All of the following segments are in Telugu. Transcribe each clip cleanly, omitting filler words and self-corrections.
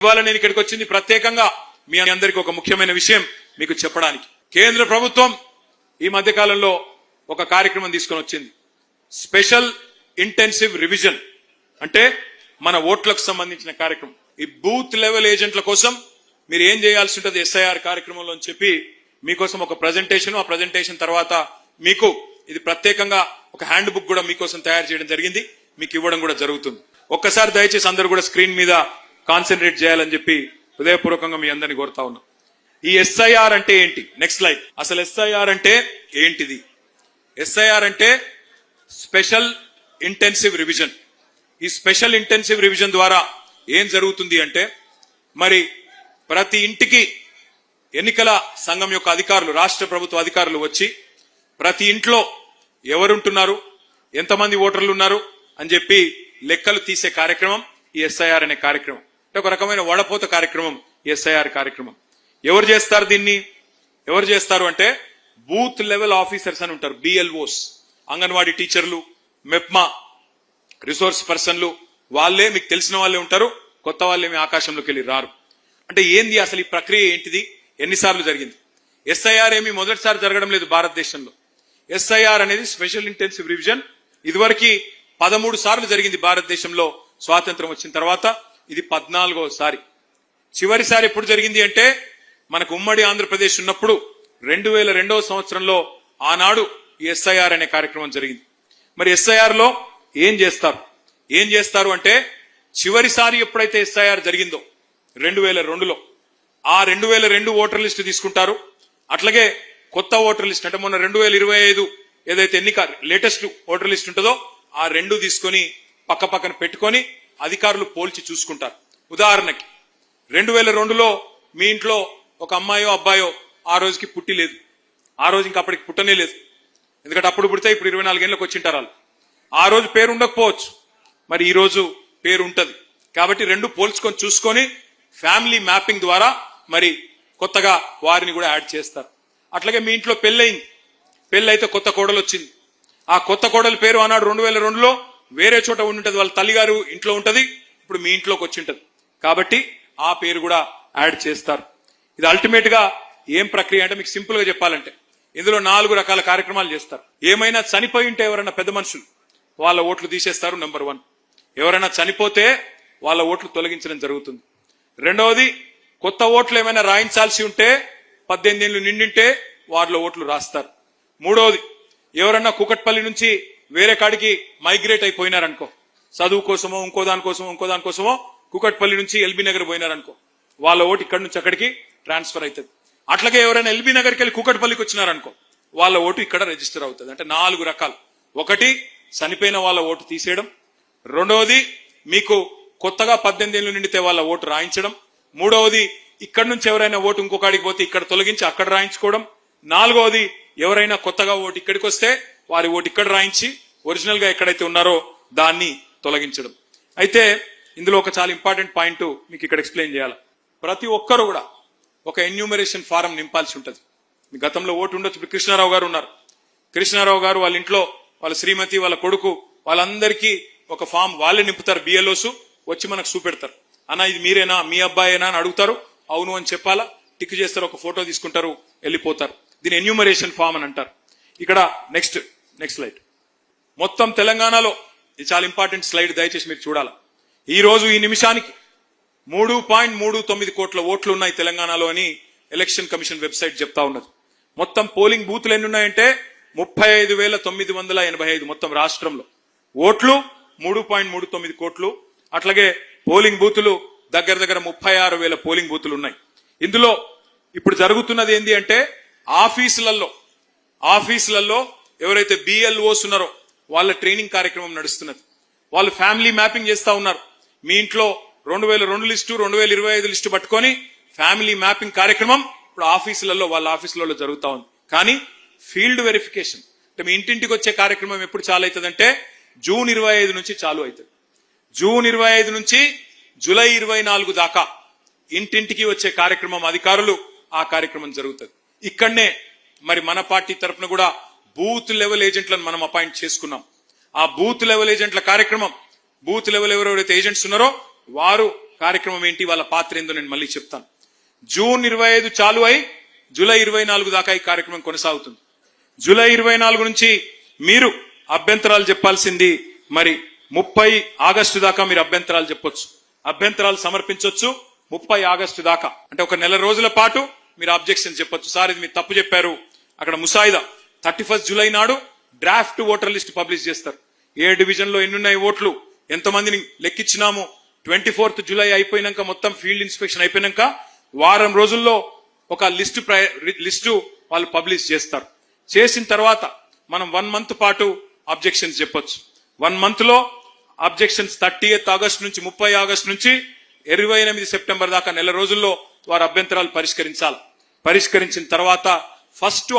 ఇవాళ నేను ఇక్కడికి వచ్చింది ప్రత్యేకంగా మీ అందరికీ ఒక ముఖ్యమైన విషయం మీకు చెప్పడానికి. కేంద్ర ప్రభుత్వం ఈ మధ్య కాలంలో ఒక కార్యక్రమం తీసుకొని వచ్చింది. స్పెషల్ ఇంటెన్సివ్ రివిజన్ అంటే మన ఓట్లకు సంబంధించిన కార్యక్రమం. ఈ బూత్ లెవెల్ ఏజెంట్ల కోసం మీరు ఏం చేయాల్సి ఉంటుంది ఎస్ఐఆర్ కార్యక్రమంలో అని చెప్పి మీకోసం ఒక ప్రజెంటేషన్, ఆ ప్రజెంటేషన్ తర్వాత మీకు ఇది ప్రత్యేకంగా ఒక హ్యాండ్ బుక్ కూడా మీకోసం తయారు చేయడం జరిగింది, మీకు ఇవ్వడం కూడా జరుగుతుంది. ఒక్కసారి దయచేసి అందరూ కూడా స్క్రీన్ మీద కాన్సన్ట్రేట్ చేయాలని చెప్పి హృదయపూర్వకంగా మీ అందరినీ కోరుతా ఉన్నాం. ఈ ఎస్ఐఆర్ అంటే ఏంటి? Next slide. అసలు ఎస్ఐఆర్ అంటే ఏంటిది? ఎస్ఐఆర్ అంటే స్పెషల్ ఇంటెన్సివ్ రివిజన్. ఈ స్పెషల్ ఇంటెన్సివ్ రివిజన్ ద్వారా ఏం జరుగుతుంది అంటే మరి ప్రతి ఇంటికి ఎన్నికల సంఘం యొక్క అధికారులు, రాష్ట్ర ప్రభుత్వ అధికారులు వచ్చి ప్రతి ఇంట్లో ఎవరుంటున్నారు, ఎంతమంది ఓటర్లు ఉన్నారు అని చెప్పి లెక్కలు తీసే కార్యక్రమం ఈ ఎస్ఐఆర్ అనే కార్యక్రమం. ఒక రకమైన వడపోత కార్యక్రమం ఎస్ఐఆర్ కార్యక్రమం. ఎవరు చేస్తారు దీన్ని? ఎవరు చేస్తారు అంటే బూత్ లెవెల్ ఆఫీసర్స్ అని ఉంటారు, బిఎల్ఓస్, అంగన్వాడీ టీచర్లు, మెప్మా రిసోర్స్ పర్సన్లు, వాళ్ళే మీకు తెలిసిన వాళ్ళే ఉంటారు, కొత్త వాళ్ళేమి ఆకాశంలోకి వెళ్ళి రారు. అంటే ఏంది అసలు ఈ ప్రక్రియ ఏంటిది, ఎన్నిసార్లు జరిగింది? ఎస్ఐఆర్ ఏమి మొదటిసారి జరగడం లేదు భారతదేశంలో. ఎస్ఐఆర్ అనేది స్పెషల్ ఇంటెన్సివ్ రివిజన్ ఇదివరకు 13 సార్లు జరిగింది భారతదేశంలో. స్వాతంత్రం వచ్చిన తర్వాత ఇది 14వ. చివరిసారి ఎప్పుడు జరిగింది అంటే మనకు ఉమ్మడి ఆంధ్రప్రదేశ్ ఉన్నప్పుడు 2002వ సంవత్సరంలో ఆనాడు ఈ ఎస్ఐఆర్ అనే కార్యక్రమం జరిగింది. మరి ఎస్ఐఆర్ లో ఏం చేస్తారు అంటే చివరిసారి ఎప్పుడైతే ఎస్ఐఆర్ జరిగిందో 2002లో ఆ 2002 ఓటర్ లిస్టు తీసుకుంటారు. అట్లాగే కొత్త ఓటర్ లిస్ట్ అంటే మొన్న 2025 ఏదైతే ఎన్నిక లేటెస్ట్ ఓటర్ లిస్ట్ ఉంటుందో ఆ రెండు తీసుకొని పక్కన పెట్టుకొని అధికారులు పోల్చి చూసుకుంటారు. ఉదాహరణకి 2002లో మీ ఇంట్లో ఒక అమ్మాయో అబ్బాయో ఆ రోజుకి పుట్టి లేదు, ఆ రోజు ఇంకా అప్పటికి పుట్టనే లేదు, ఎందుకంటే అప్పుడు పుడితే ఇప్పుడు 24 ఏళ్ళకి వచ్చింటారు వాళ్ళు. ఆ రోజు పేరు ఉండకపోవచ్చు, మరి ఈ రోజు పేరు ఉంటది. కాబట్టి రెండు పోల్చుకొని చూసుకొని ఫ్యామిలీ మ్యాపింగ్ ద్వారా మరి కొత్తగా వారిని కూడా యాడ్ చేస్తారు. అట్లాగే మీ ఇంట్లో పెళ్ళయింది, పెళ్ళైతే కొత్త కోడలు వచ్చింది, ఆ కొత్త కోడలి పేరు ఆనాడు 2002లో వేరే చోట ఉండి వాళ్ళ తల్లిగారు ఇంట్లో ఉంటది, ఇప్పుడు మీ ఇంట్లోకి వచ్చి ఉంటది, కాబట్టి ఆ పేరు కూడా యాడ్ చేస్తారు. ఇది అల్టిమేట్ గా ఏం ప్రక్రియ అంటే మీకు సింపుల్ గా చెప్పాలంటే ఇందులో 4 రకాల కార్యక్రమాలు చేస్తారు. ఏమైనా చనిపోయి ఉంటే ఎవరైనా పెద్ద మనుషులు వాళ్ళ ఓట్లు తీసేస్తారు, నెంబర్ 1. ఎవరైనా చనిపోతే వాళ్ళ ఓట్లు తొలగించడం జరుగుతుంది. రెండవది కొత్త ఓట్లు ఏమైనా రాయించాల్సి ఉంటే 18 ఏళ్లు నిండింటే వారిలో ఓట్లు రాస్తారు. మూడవది ఎవరన్నా కుకట్పల్లి నుంచి వేరే కాడికి మైగ్రేట్ అయిపోయినారనుకో, చదువు కోసమో ఇంకో దానికోసమో కుకట్పల్లి నుంచి ఎల్బీ నగర్ పోయినారనుకో, వాళ్ళ ఓటు ఇక్కడి నుంచి అక్కడికి ట్రాన్స్ఫర్ అవుతుంది. అట్లాగే ఎవరైనా ఎల్బీ నగర్కి వెళ్ళి కుకట్పల్లికి వచ్చినారనుకో వాళ్ళ ఓటు ఇక్కడ రిజిస్టర్ అవుతుంది. అంటే 4 రకాలు. ఒకటి చనిపోయిన వాళ్ళ ఓటు తీసేయడం, రెండవది మీకు కొత్తగా 18 ఏళ్లు నిండితే వాళ్ళ ఓటు రాయించడం, మూడవది ఇక్కడ నుంచి ఎవరైనా ఓటు ఇంకొకడికి పోతే ఇక్కడ తొలగించి అక్కడ రాయించుకోవడం, నాలుగవది ఎవరైనా కొత్తగా ఓటు ఇక్కడికి వస్తే వారి ఓటు ఇక్కడ రాయించి ఒరిజినల్ గా ఎక్కడైతే ఉన్నారో దాన్ని తొలగించడం. అయితే ఇందులో ఒక చాలా ఇంపార్టెంట్ పాయింట్ మీకు ఇక్కడ ఎక్స్ప్లెయిన్ చేయాలి. ప్రతి ఒక్కరు కూడా ఒక ఎన్యూమరేషన్ ఫారం నింపాల్సి ఉంటుంది. మీ గతంలో ఓటు ఉండొచ్చు. ఇప్పుడు కృష్ణారావు గారు ఉన్నారు, కృష్ణారావు గారు వాళ్ళ ఇంట్లో వాళ్ళ శ్రీమతి వాళ్ళ కొడుకు వాళ్ళందరికీ ఒక ఫామ్ వాళ్ళే నింపుతారు. బిఎల్ఓస్ వచ్చి మనకు చూపెడతారు, అన్న ఇది మీరేనా, మీ అబ్బాయేనా అని అడుగుతారు. అవును అని చెప్పాలా, టిక్ చేస్తారు, ఒక ఫోటో తీసుకుంటారు, వెళ్ళిపోతారు. దీని ఎన్యూమరేషన్ ఫామ్ అని అంటారు. ఇక్కడ నెక్స్ట్ స్లైడ్. మొత్తం తెలంగాణలో ఇది చాలా ఇంపార్టెంట్ స్లైడ్, దయచేసి మీరు చూడాలా. ఈ రోజు ఈ నిమిషానికి 3.39 కోట్ల ఓట్లు ఉన్నాయి తెలంగాణలో అని ఎలక్షన్ కమిషన్ వెబ్సైట్ చెప్తా ఉన్నది. మొత్తం పోలింగ్ బూత్లు ఎన్ని ఉన్నాయంటే 35,985 మొత్తం రాష్ట్రంలో. ఓట్లు 3.39 కోట్లు. అట్లాగే పోలింగ్ బూతులు దగ్గర 36,000 పోలింగ్ బూతులు ఉన్నాయి. ఇందులో ఇప్పుడు జరుగుతున్నది ఏంటి అంటే ఆఫీసులలో ఎవరైతే బిఎల్ఓస్ ఉన్నారో వాళ్ళ ట్రైనింగ్ కార్యక్రమం నడుస్తున్నది. వాళ్ళు ఫ్యామిలీ మ్యాపింగ్ చేస్తా ఉన్నారు. మీ ఇంట్లో 2002 లిస్టు 2025 లిస్టు పట్టుకొని ఫ్యామిలీ మ్యాపింగ్ కార్యక్రమం ఇప్పుడు వాళ్ళ ఆఫీసులలో జరుగుతా ఉంది. కానీ ఫీల్డ్ వెరిఫికేషన్ అంటే మీ ఇంటింటికి వచ్చే కార్యక్రమం ఎప్పుడు చాలు అవుతుందంటే జూన్ 25 నుంచి చాలు అవుతుంది. జూన్ 25 నుంచి జూలై 24 దాకా ఇంటింటికి వచ్చే కార్యక్రమం అధికారులు ఆ కార్యక్రమం జరుగుతుంది. ఇక్కడనే మరి మన పార్టీ తరఫున కూడా బూత్ లెవెల్ ఏజెంట్లను మనం అపాయింట్ చేసుకున్నాం. ఆ బూత్ లెవెల్ ఏజెంట్ల కార్యక్రమం, బూత్ లెవెల్ ఎవరెవరైతే ఏజెంట్స్ ఉన్నారో వారు కార్యక్రమం ఏంటి, వాళ్ళ పాత్ర ఏందో నేను మళ్ళీ చెప్తాను. జూన్ 25 చాలు అయి జూలై 24 దాకా ఈ కార్యక్రమం కొనసాగుతుంది. జూలై 24 నుంచి మీరు అభ్యంతరాలు చెప్పాల్సింది మరి 30 ఆగస్టు దాకా మీరు అభ్యంతరాలు చెప్పొచ్చు, అభ్యంతరాలు సమర్పించవచ్చు 30 ఆగస్టు దాకా. అంటే ఒక నెల రోజుల పాటు మీరు అబ్జెక్షన్ చెప్పొచ్చు. సార్ ఇది మీరు తప్పు చెప్పారు, అక్కడ ముసాయిదా 31 జూలై నాడు డ్రాఫ్ట్ ఓటర్ లిస్ట్ పబ్లిష్ చేస్తారు. ఏ డివిజన్ లో ఎన్నున్నాయి ఓట్లు, ఎంతమందిని లెక్కించినాము, 24 జూలై అయిపోయినాక మొత్తం ఫీల్డ్ ఇన్స్పెక్షన్ అయిపోయినాక వారం రోజుల్లో ఒక లిస్టు వాళ్ళు పబ్లిష్ చేస్తారు. చేసిన తర్వాత మనం 1 మంత్ పాటు అబ్జెక్షన్స్ చెప్పొచ్చు. 1 మంత్ లో అబ్జెక్షన్స్ 30 ఆగస్టు నుంచి 30 ఆగస్టు నుంచి 28 సెప్టెంబర్ దాకా నెల రోజుల్లో వారి అభ్యంతరాలు పరిష్కరించాలి. పరిష్కరించిన తర్వాత 1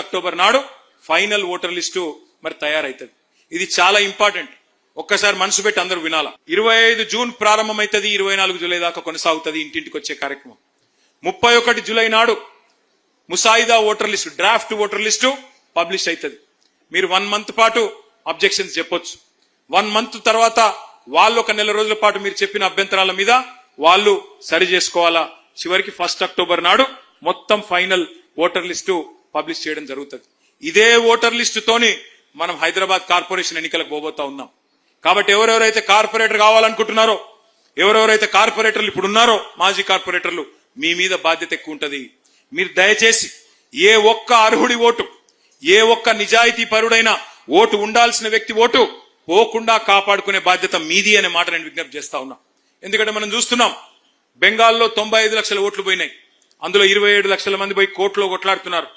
అక్టోబర్ నాడు ఫైనల్ ఓటర్ లిస్టు మరి తయారైతుంది. ఇది చాలా ఇంపార్టెంట్, ఒక్కసారి మనసు పెట్టి అందరూ వినాలా. 25 జూన్ ప్రారంభమైతుంది, 24 జూలై దాకా కొనసాగుతుంది ఇంటింటికి వచ్చే కార్యక్రమం. 31 జూలై నాడు ముసాయిదా voter list, draft voter list publish అవుతుంది. మీరు 1 మంత్ పాటు అబ్జెక్షన్స్ చెప్పొచ్చు. 1 మంత్ తర్వాత వాళ్ళు ఒక నెల రోజుల పాటు మీరు చెప్పిన అభ్యంతరాల మీద వాళ్ళు సరి చేసుకోవాలా. చివరికి 1 అక్టోబర్ నాడు మొత్తం ఫైనల్ ఓటర్ లిస్టు పబ్లిష్ చేయడం జరుగుతుంది. ఇదే ఓటర్ లిస్టుతోని మనం హైదరాబాద్ కార్పొరేషన్ ఎన్నికలకు పోబోతా ఉన్నాం. కాబట్టి ఎవరెవరైతే కార్పొరేటర్ కావాలనుకుంటున్నారో, ఎవరెవరైతే కార్పొరేటర్లు ఇప్పుడు ఉన్నారో మాజీ కార్పొరేటర్లు, మీ మీద బాధ్యత ఎక్కువ ఉంటది. మీరు దయచేసి ఏ ఒక్క అర్హుడి ఓటు, ఏ ఒక్క నిజాయితీ పరుడైన ఓటు ఉండాల్సిన వ్యక్తి ఓటు పోకుండా కాపాడుకునే బాధ్యత మీది అనే మాట నేను విజ్ఞప్తి చేస్తా ఉన్నా. ఎందుకంటే మనం చూస్తున్నాం బెంగాల్లో 95 లక్షల ఓట్లు పోయినాయి, అందులో 27 లక్షల మంది పోయి కోర్టులో కొట్లాడుతున్నారు.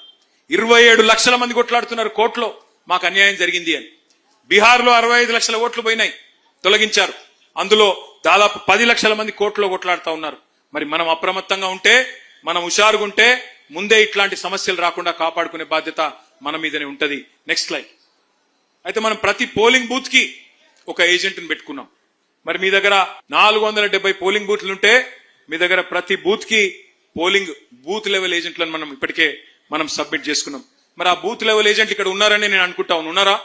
27 లక్షల మంది కొట్లాడుతున్నారు కోర్టులో మాకు అన్యాయం జరిగింది అని. బీహార్లో 65 లక్షల ఓట్లు పోయినాయి, తొలగించారు. అందులో దాదాపు 10 లక్షల మంది కోర్టులో కొట్లాడుతూ ఉన్నారు. మరి మనం అప్రమత్తంగా ఉంటే, మనం హుషారుగుంటే ముందే ఇట్లాంటి సమస్యలు రాకుండా కాపాడుకునే బాధ్యత మన మీదనే ఉంటది. Next slide. అయితే మనం ప్రతి పోలింగ్ బూత్ కి ఒక ఏజెంట్ని పెట్టుకున్నాం. మరి మీ దగ్గర 470 పోలింగ్ బూత్లు ఉంటే మీ దగ్గర ప్రతి బూత్ కి పోలింగ్ బూత్ లెవెల్ ఏజెంట్లను మనం ఇప్పటికే సబ్మిట్ చేసుకున్నాం. మరి ఆ బూత్ లెవెల్ ఏజెంట్ ఇక్కడ ఉన్నారని నేను అనుకుంటా ఉన్నారా?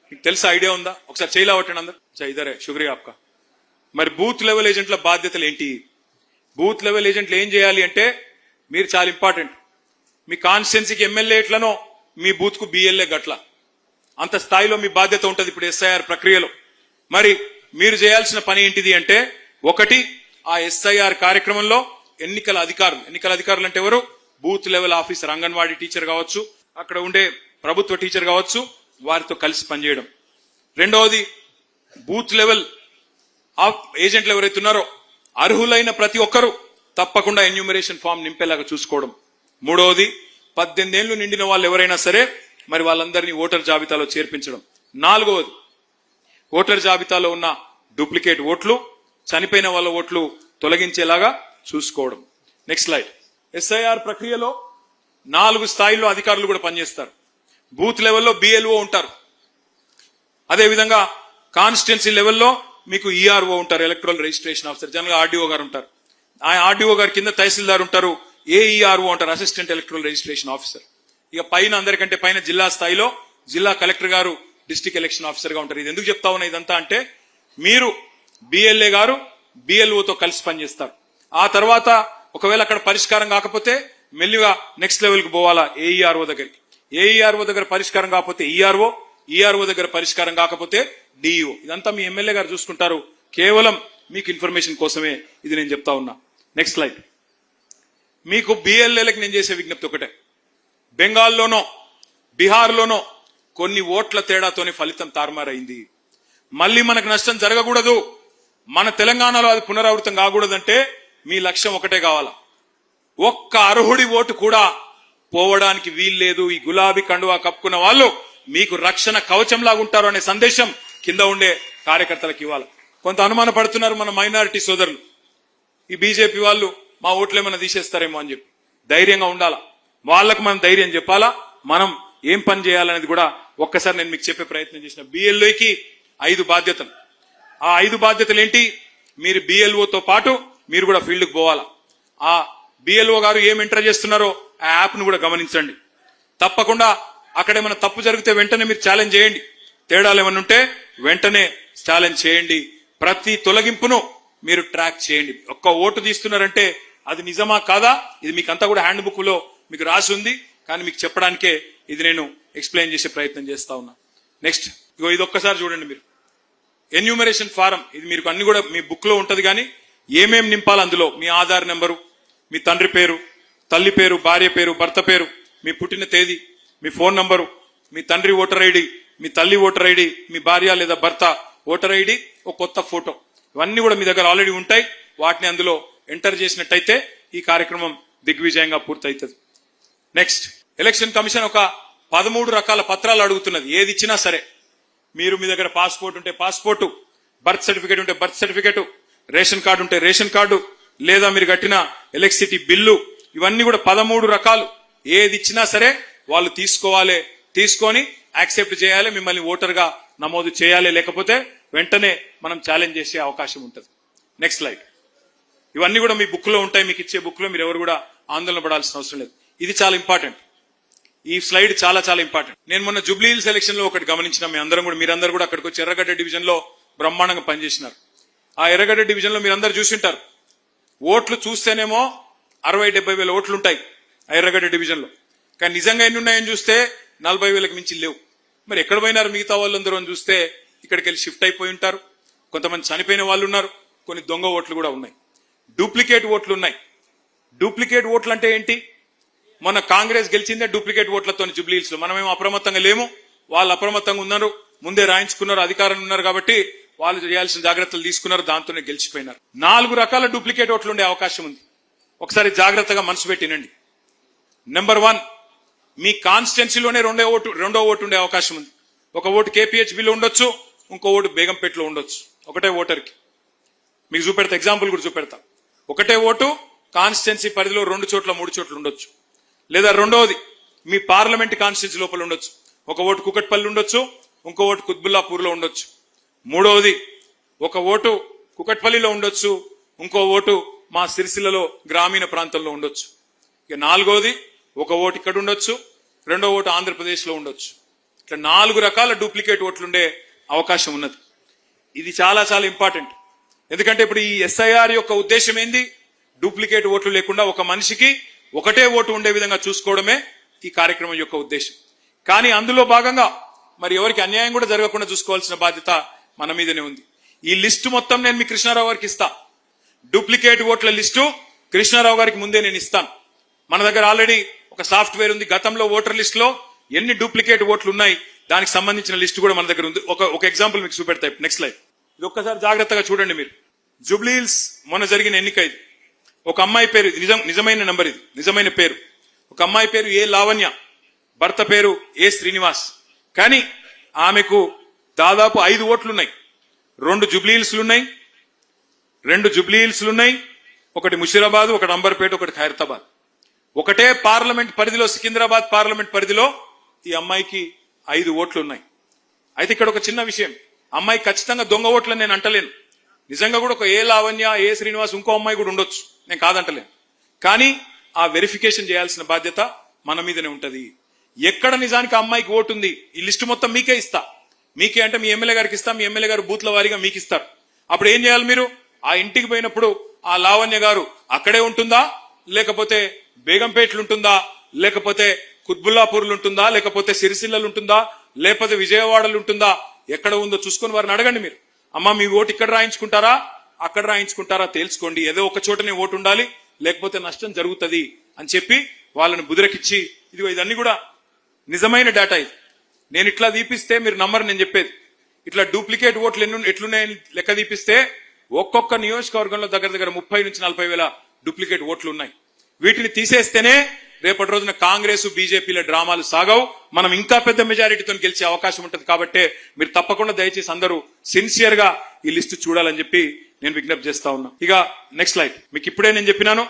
మీకు తెలుసా, ఐడియా ఉందా? ఒకసారి చేయలేవట్టండి అందరు. ఇదరే శుక్రియా ఆప్కా. మరి బూత్ లెవెల్ ఏజెంట్ల బాధ్యతలు ఏంటి? బూత్ లెవెల్ ఏజెంట్లు ఏం చేయాలి అంటే, మీరు చాలా ఇంపార్టెంట్. మీ కాన్స్టిట్యున్సీకి ఎమ్మెల్యే ఎట్లనో మీ బూత్ కు బిఎల్ఏ గట్ల, అంత స్థాయిలో మీ బాధ్యత ఉంటది ఇప్పుడు ఎస్ఐఆర్ ప్రక్రియలో. మరి మీరు చేయాల్సిన పని ఏంటిది అంటే, ఒకటి ఆ ఎస్ఐఆర్ కార్యక్రమంలో ఎన్నికల అధికారులు అంటే ఎవరు? Booth level officer, anganwadi teacher కావచ్చు, అక్కడ ఉండే ప్రభుత్వ టీచర్ కావచ్చు, వారితో కలిసి పనిచేయడం. రెండవది బూత్ లెవెల్ ఏజెంట్లు ఎవరైతే ఉన్నారో అర్హులైన ప్రతి ఒక్కరూ తప్పకుండా ఎన్యూమరేషన్ ఫామ్ నింపేలాగా చూసుకోవడం. మూడవది 18 ఏళ్లు నిండిన వాళ్ళు ఎవరైనా సరే మరి వాళ్ళందరినీ ఓటర్ జాబితాలో చేర్పించడం. నాలుగవది ఓటర్ జాబితాలో ఉన్న డూప్లికేట్ ఓట్లు, చనిపోయిన వాళ్ళ ఓట్లు తొలగించేలాగా చూసుకోవడం. Next slide. ఎస్ఐఆర్ ప్రక్రియలో 4 స్థాయిల్లో అధికారులు కూడా పనిచేస్తారు. బూత్ లెవెల్లో బిఎల్ఓ ఉంటారు, అదేవిధంగా కాన్స్టిట్యున్సీ లెవెల్లో మీకు ఈఆర్ఓ ఉంటారు, electoral registration officer, general RDO గారు ఉంటారు. ఆ ఆర్డీఓ గారి కింద తహసీల్దార్ ఉంటారు, ఏఈఆర్ఓ అంటారు, అసిస్టెంట్ ఎలక్టరల్ రిజిస్ట్రేషన్ ఆఫీసర్. ఇక పైన అందరికంటే పైన జిల్లా స్థాయిలో జిల్లా కలెక్టర్ గారు డిస్ట్రిక్ట్ ఎలక్షన్ ఆఫీసర్ గా ఉంటారు. ఇది ఎందుకు చెప్తా ఉన్నా ఇదంతా అంటే, మీరు బిఎల్ఏ గారు బిఎల్ఓతో కలిసి పనిచేస్తారు. ఆ తర్వాత ఒకవేళ అక్కడ పరిష్కారం కాకపోతే మెల్లిగా నెక్స్ట్ లెవెల్ కు పోవాలా, ఏఈఆర్ఓ దగ్గరికి. ఏఈఆర్ఓ దగ్గర పరిష్కారం కాకపోతే ఈఆర్ఓ, ఈఆర్ఓ దగ్గర పరిష్కారం కాకపోతే డిఈఓ. ఇదంతా మీ ఎమ్మెల్యే గారు చూసుకుంటారు. కేవలం మీకు ఇన్ఫర్మేషన్ కోసమే ఇది నేను చెప్తా ఉన్నా. Next slide. మీకు బిఎల్ఏలకు నేను చేసే విజ్ఞప్తి ఒకటే, బెంగాల్లోనో బీహార్లోనో కొన్ని ఓట్ల తేడాతోనే ఫలితం తారుమారైంది. మళ్ళీ మనకు నష్టం జరగకూడదు, మన తెలంగాణలో అది పునరావృతం కాకూడదంటే మీ లక్ష్యం ఒకటే కావాలా, ఒక్క అర్హుడి ఓటు కూడా పోవడానికి వీల్లేదు. ఈ గులాబీ కండువా కప్పుకున్న వాళ్ళు మీకు రక్షణ కవచంలాగా ఉంటారు అనే సందేశం కింద ఉండే కార్యకర్తలకు ఇవ్వాలి. కొంత అనుమాన పడుతున్నారు మన మైనారిటీ సోదరులు, ఈ బీజేపీ వాళ్ళు మా ఓట్లు ఏమైనా తీసేస్తారేమో అని చెప్పి. ధైర్యంగా ఉండాలా, వాళ్లకు మనం ధైర్యం చెప్పాలా, మనం ఏం పని చేయాలనేది కూడా ఒక్కసారి నేను మీకు చెప్పే ప్రయత్నం చేసిన. బిఎల్ఓకి 5 బాధ్యతలు. ఆ 5 బాధ్యతలు ఏంటి? మీరు బిఎల్ఓతో పాటు మీరు కూడా ఫీల్డ్కి పోవాలా. ఆ బిఎల్ఓ గారు ఏం ఎంటర్ చేస్తున్నారో ఆ యాప్ ను కూడా గమనించండి. తప్పకుండా అక్కడ ఏమైనా తప్పు జరిగితే వెంటనే మీరు ఛాలెంజ్ చేయండి, తేడాలు ఏమైనా ఉంటే వెంటనే ఛాలెంజ్ చేయండి. ప్రతి తొలగింపును మీరు ట్రాక్ చేయండి. ఒక్క ఓటు తీస్తున్నారంటే అది నిజమా కాదా ఇది మీకంతా కూడా హ్యాండ్ బుక్ లో మీకు రాసి ఉంది, కానీ మీకు చెప్పడానికే ఇది నేను ఎక్స్ప్లెయిన్ చేసే ప్రయత్నం చేస్తా ఉన్నా. నెక్స్ట్ ఇగో ఇది ఒక్కసారి చూడండి మీరు. ఎన్యూమరేషన్ ఫారం ఇది మీకు అన్ని కూడా మీ బుక్ లో ఉంటది, కానీ ఏమేం నింపాలి అందులో మీ ఆధార్ నెంబరు, మీ తండ్రి పేరు, తల్లి పేరు, భార్య పేరు, భర్త పేరు, మీ పుట్టిన తేదీ, మీ ఫోన్ నంబరు, మీ తండ్రి ఓటర్ ఐడి, మీ తల్లి ఓటర్ ఐడి, మీ భార్య లేదా భర్త ఓటర్ ఐడి, ఒక కొత్త ఫోటో, ఇవన్నీ కూడా మీ దగ్గర ఆల్రెడీ ఉంటాయి. వాటిని అందులో ఎంటర్ చేసినట్టయితే ఈ కార్యక్రమం దిగ్విజయంగా పూర్తవుతుంది. నెక్స్ట్ ఎలక్షన్ కమిషన్ ఒక 13 రకాల పత్రాలు అడుగుతున్నది. ఏది ఇచ్చినా సరే మీరు మీ దగ్గర పాస్పోర్ట్ ఉంటే పాస్పోర్టు, బర్త్ సర్టిఫికేట్ ఉంటే బర్త్ సర్టిఫికేట్, రేషన్ కార్డు ఉంటే రేషన్ కార్డు, లేదా మీరు కట్టిన ఎలక్ట్రిసిటీ బిల్లు, ఇవన్నీ కూడా 13 రకాలు. ఏది ఇచ్చినా సరే వాళ్ళు తీసుకోవాలి, తీసుకొని యాక్సెప్ట్ చేయాలి, మిమ్మల్ని ఓటర్ గా నమోదు చేయాలి, లేకపోతే వెంటనే మనం ఛాలెంజ్ చేసే అవకాశం ఉంటుంది. Next slide. ఇవన్నీ కూడా మీ బుక్ లో ఉంటాయి, మీకు ఇచ్చే బుక్ లో మీరు ఎవరు కూడా ఆందోళన పడాల్సిన అవసరం లేదు. ఇది చాలా ఇంపార్టెంట్, ఈ స్లైడ్ చాలా చాలా ఇంపార్టెంట్. నేను మొన్న జూబ్లీ హిల్స్ ఎలక్షన్ లో ఒకటి గమనించిన, మీరందరూ కూడా అక్కడికి వచ్చి ఎర్రగడ్డ డివిజన్ లో బ్రహ్మాండంగా పనిచేసినారు. ఆ ఎర్రగడ్డ డివిజన్ లో మీరందరూ చూసింటారు, ఓట్లు చూస్తేనేమో 60-70 వేల ఓట్లు ఉంటాయి ఆ ఎర్రగడ్డ డివిజన్ లో, కానీ నిజంగా ఎన్ని ఉన్నాయని చూస్తే 40 వేలకు మించి లేవు. మరి ఎక్కడ పోయినారు మిగతా వాళ్ళందరూ అని చూస్తే ఇక్కడికి వెళ్ళి షిఫ్ట్ అయిపోయి ఉంటారు. కొంతమంది చనిపోయిన వాళ్ళు ఉన్నారు, కొన్ని దొంగ ఓట్లు కూడా ఉన్నాయి, డూప్లికేట్ ఓట్లు ఉన్నాయి. డూప్లికేట్ ఓట్లు అంటే ఏంటి? మొన్న కాంగ్రెస్ గెలిచిందే డూప్లికేట్ ఓట్లతో జూబ్లీ హిల్స్ లో. మనమేమో అప్రమత్తంగా లేము, వాళ్ళు అప్రమత్తంగా ఉన్నారు, ముందే రాయించుకున్నారు, అధికారం ఉన్నారు కాబట్టి వాళ్ళు చేయాల్సిన జాగ్రత్తలు తీసుకున్నారు, దాంతోనే గెలిచిపోయినారు. 4 రకాల డూప్లికేట్ ఓట్లు ఉండే అవకాశం ఉంది. ఒకసారి జాగ్రత్తగా మనసు పెట్టినండి. నెంబర్ 1, మీ కాన్స్టిట్యున్సీలోనే రెండో ఓటు ఉండే అవకాశం ఉంది. ఒక ఓటు కేపీహెచ్బిలో ఉండొచ్చు, ఇంకో ఓటు బేగంపేటలో ఉండొచ్చు. ఒకటే ఓటర్కి మీకు చూపెడతా, ఎగ్జాంపుల్ కూడా చూపెడతా. ఒకటే ఓటు కాన్స్టిట్యున్సీ పరిధిలో 2 చోట్ల 3 చోట్ల ఉండొచ్చు. లేదా రెండవది మీ పార్లమెంట్ కాన్స్టిట్యున్సీ లోపల ఉండొచ్చు. ఒక ఓటు కుకట్పల్లి ఉండొచ్చు, ఇంకో ఓటు కుత్బుల్లాపూర్ లో ఉండొచ్చు. మూడవది ఒక ఓటు కుకట్పల్లిలో ఉండొచ్చు, ఇంకో ఓటు మా సిరిసిల్లలో గ్రామీణ ప్రాంతంలో ఉండొచ్చు. ఇక నాలుగోది ఒక ఓటు ఇక్కడ ఉండొచ్చు, రెండో ఓటు ఆంధ్రప్రదేశ్ లో ఉండొచ్చు. ఇట్లా 4 రకాల డూప్లికేట్ ఓట్లుండే అవకాశం ఉన్నది. ఇది చాలా చాలా ఇంపార్టెంట్. ఎందుకంటే ఇప్పుడు ఈ ఎస్ఐఆర్ యొక్క ఉద్దేశం ఏంది? డూప్లికేట్ ఓట్లు లేకుండా ఒక మనిషికి ఒకటే ఓటు ఉండే విధంగా చూసుకోవడమే ఈ కార్యక్రమం యొక్క ఉద్దేశం. కానీ అందులో భాగంగా మరి ఎవరికి అన్యాయం కూడా జరగకుండా చూసుకోవాల్సిన బాధ్యత మన మీదనే ఉంది. ఈ లిస్టు మొత్తం నేను మీ కృష్ణారావు గారికి ఇస్తా. డూప్లికేట్ ఓట్ల లిస్టు కృష్ణారావు గారికి ముందే నేను ఇస్తాను. మన దగ్గర ఆల్రెడీ ఒక సాఫ్ట్వేర్ ఉంది. గతంలో ఓటర్ లిస్ట్ లో ఎన్ని డూప్లికేట్ ఓట్లు ఉన్నాయి దానికి సంబంధించిన లిస్టు కూడా మన దగ్గర ఉంది. ఒక ఎగ్జాంపుల్ మీకు చూపెడతాయి. Next slide. ఇది ఒక్కసారి జాగ్రత్తగా చూడండి మీరు. జూబ్లీ హిల్స్ మొన్న జరిగిన ఎన్నిక ఇది. ఒక అమ్మాయి పేరు, నిజమైన నంబర్, ఇది నిజమైన పేరు. ఒక అమ్మాయి పేరు ఏ లావణ్య, భర్త పేరు ఏ శ్రీనివాస్. కానీ ఆమెకు దాదాపు 5 ఓట్లున్నాయి. 2 జూబ్లీ హిల్స్లున్నాయి, ఒకటి ముషీరాబాద్, ఒకటి అంబర్పేట, ఒకటి ఖైరతాబాద్. ఒకటే పార్లమెంట్ పరిధిలో, సికింద్రాబాద్ పార్లమెంట్ పరిధిలో ఈ అమ్మాయికి 5 ఓట్లున్నాయి. అయితే ఇక్కడ ఒక చిన్న విషయం, అమ్మాయి ఖచ్చితంగా దొంగ ఓట్లని నేను అంటలేను. నిజంగా కూడా ఒక ఏ లావణ్య, ఏ శ్రీనివాస్, ఇంకో అమ్మాయి కూడా ఉండొచ్చు, నేను కాదంటలేను. కానీ ఆ వెరిఫికేషన్ చేయాల్సిన బాధ్యత మన మీదనే ఉంటది. ఎక్కడ నిజానికి అమ్మాయికి ఓటు ఉంది, ఈ లిస్టు మొత్తం మీకే ఇస్తా. మీకే అంటే మీ ఎమ్మెల్యే గారికి ఇస్తా, మీ ఎమ్మెల్యే గారు బూత్ల వారీగా మీకు ఇస్తారు. అప్పుడు ఏం చేయాలి మీరు? ఆ ఇంటికి పోయినప్పుడు ఆ లావణ్య గారు అక్కడే ఉంటుందా, లేకపోతే బేగంపేటలు ఉంటుందా, లేకపోతే కుత్బుల్లాపూర్లు ఉంటుందా, లేకపోతే సిరిసిల్లలు ఉంటుందా, లేకపోతే విజయవాడలు ఉంటుందా, ఎక్కడ ఉందో చూసుకొని వారిని అడగండి మీరు. అమ్మా మీ ఓటు ఇక్కడ రాయించుకుంటారా, అక్కడ రాయించుకుంటారా తెలుసుకోండి. ఏదో ఒక చోటనే ఓటు ఉండాలి, లేకపోతే నష్టం జరుగుతుంది అని చెప్పి వాళ్ళని బుదిరకిచ్చి, ఇదిగో ఇదన్నీ కూడా నిజమైన డేటా. ఇది నేను ఇట్లా దీపిస్తే మీరు నంబర్, నేను చెప్పేది ఇట్లా డూప్లికేట్ ఓట్లు ఎట్లున్నాయని లెక్క దీపిస్తే ఒక్కొక్క నియోజకవర్గంలో దగ్గర 30 నుంచి 40 వేల డూప్లికేట్ ఓట్లు ఉన్నాయి. వీటిని తీసేస్తేనే రేపటి రోజున కాంగ్రెస్ బీజేపీల డ్రామాలు సాగవు, మనం ఇంకా పెద్ద మెజారిటీతో గెలిచే అవకాశం ఉంటుంది. కాబట్టి మీరు తప్పకుండా దయచేసి అందరూ సిన్సియర్ గా ఈ లిస్టు చూడాలని చెప్పి నేను విజ్ఞప్తి చేస్తా ఉన్నా. ఇక నెక్స్ట్ స్లైడ్. మీకు ఇప్పుడే నేను చెప్పినాను,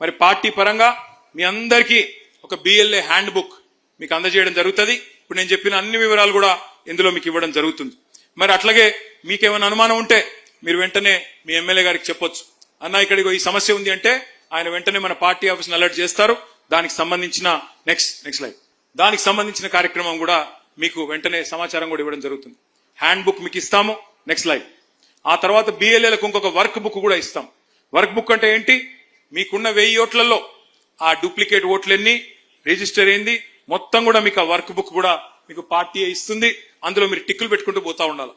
మరి పార్టీ పరంగా మీ అందరికీ ఒక బిఎల్ఏ హ్యాండ్ బుక్ మీకు అందజేయడం జరుగుతుంది. ఇప్పుడు నేను చెప్పిన అన్ని వివరాలు కూడా ఇందులో మీకు ఇవ్వడం జరుగుతుంది. మరి అట్లాగే మీకేమైనా అనుమానం ఉంటే మీరు వెంటనే మీ ఎమ్మెల్యే గారికి చెప్పొచ్చు, అన్న ఇక్కడికి ఈ సమస్య ఉంది అంటే ఆయన వెంటనే మన పార్టీ ఆఫీస్ని అలర్ట్ చేస్తారు. దానికి సంబంధించిన నెక్స్ట్ స్లైడ్, దానికి సంబంధించిన కార్యక్రమం కూడా మీకు వెంటనే సమాచారం కూడా ఇవ్వడం జరుగుతుంది. హ్యాండ్ బుక్ మీకు ఇస్తాము. Next slide. ఆ తర్వాత బిఎల్ఏలకు ఇంకొక వర్క్ బుక్ కూడా ఇస్తాం. వర్క్ బుక్ అంటే ఏంటి? మీకున్న 1000 ఓట్లలో ఆ డూప్లికేట్ ఓట్లన్నీ రిజిస్టర్ అయింది మొత్తం కూడా మీకు ఆ వర్క్ బుక్ కూడా మీకు పార్టీ ఇస్తుంది. అందులో మీరు టిక్కులు పెట్టుకుంటూ పోతా ఉండాలి.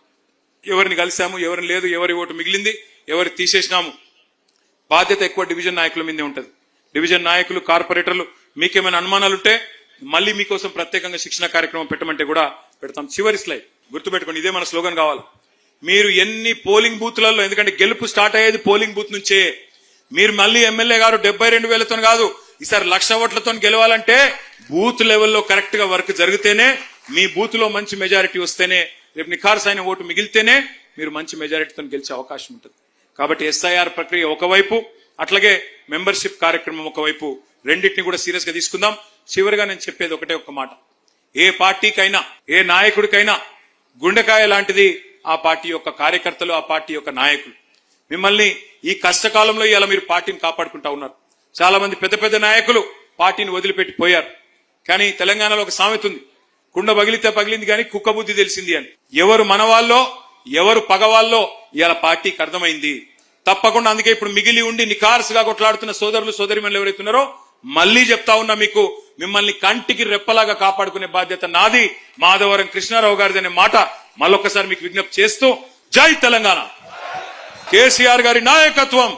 ఎవరిని కలిసాము, ఎవరిని లేదు, ఎవరి ఓటు మిగిలింది, ఎవరు తీసేసినాము. బాధ్యత ఎక్కువ డివిజన్ నాయకుల మీదే ఉంటుంది. డివిజన్ నాయకులు, కార్పొరేటర్లు మీకేమైనా అనుమానాలు ఉంటే మళ్ళీ మీకోసం ప్రత్యేకంగా శిక్షణ కార్యక్రమం పెట్టమంటే కూడా పెడతాం. చివరి స్లైడ్ గుర్తుపెట్టుకోండి, ఇదే మన స్లోగన్ కావాలి. మీరు ఎన్ని పోలింగ్ బూత్లలో, ఎందుకంటే గెలుపు స్టార్ట్ అయ్యేది పోలింగ్ బూత్ నుంచే. మీరు మళ్ళీ ఎమ్మెల్యే గారు 72,000తో కాదు, ఈసారి 1,00,000 ఓట్లతో గెలవాలంటే బూత్ లెవెల్లో కరెక్ట్ గా వర్క్ జరిగితేనే, మీ బూత్ లో మంచి మెజారిటీ వస్తేనే, రేపు నిఖార్సైన ఓటు మిగిలితేనే మీరు మంచి మెజారిటీతో గెలిచే అవకాశం ఉంటుంది. కాబట్టి ఎస్ఐఆర్ ప్రక్రియ ఒకవైపు, అట్లాగే మెంబర్షిప్ కార్యక్రమం ఒకవైపు, రెండింటిని కూడా సీరియస్ గా తీసుకుందాం. చివరిగా నేను చెప్పేది ఒకటే ఒక్క మాట, ఏ పార్టీకైనా, ఏ నాయకుడికైనా గుండెకాయ లాంటిది ఆ పార్టీ యొక్క కార్యకర్తలు, ఆ పార్టీ యొక్క నాయకులు. మిమ్మల్ని ఈ కష్టకాలంలో ఇలా మీరు పార్టీని కాపాడుకుంటా ఉన్నారు. చాలా మంది పెద్ద పెద్ద నాయకులు పార్టీని వదిలిపెట్టి పోయారు. కానీ తెలంగాణలో ఒక సామెత ఉంది, కుండ పగిలితే పగిలింది కానీ కుక్క బుద్ధి తెలిసింది అని. ఎవరు మనవాళ్ళో, ఎవరు పగవాళ్ళో ఇలా పార్టీకి అర్థమైంది. తప్పకుండా అందుకే ఇప్పుడు మిగిలి ఉండి నిఖార్సుగా కొట్లాడుతున్న సోదరులు, సోదరిమణులు ఎవరైతున్నారో మళ్లీ చెప్తా ఉన్నా, మీకు మిమ్మల్ని కంటికి రెప్పలాగా కాపాడుకునే బాధ్యత నాది, మాధవరం కృష్ణారావు గారిది అనే మాట మళ్ళొక్కసారి మీకు విజ్ఞప్తి చేస్తూ, జై తెలంగాణ, కేసీఆర్ గారి నాయకత్వం,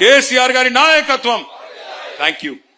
కేసీఆర్ గారి నాయకత్వం. Thank you.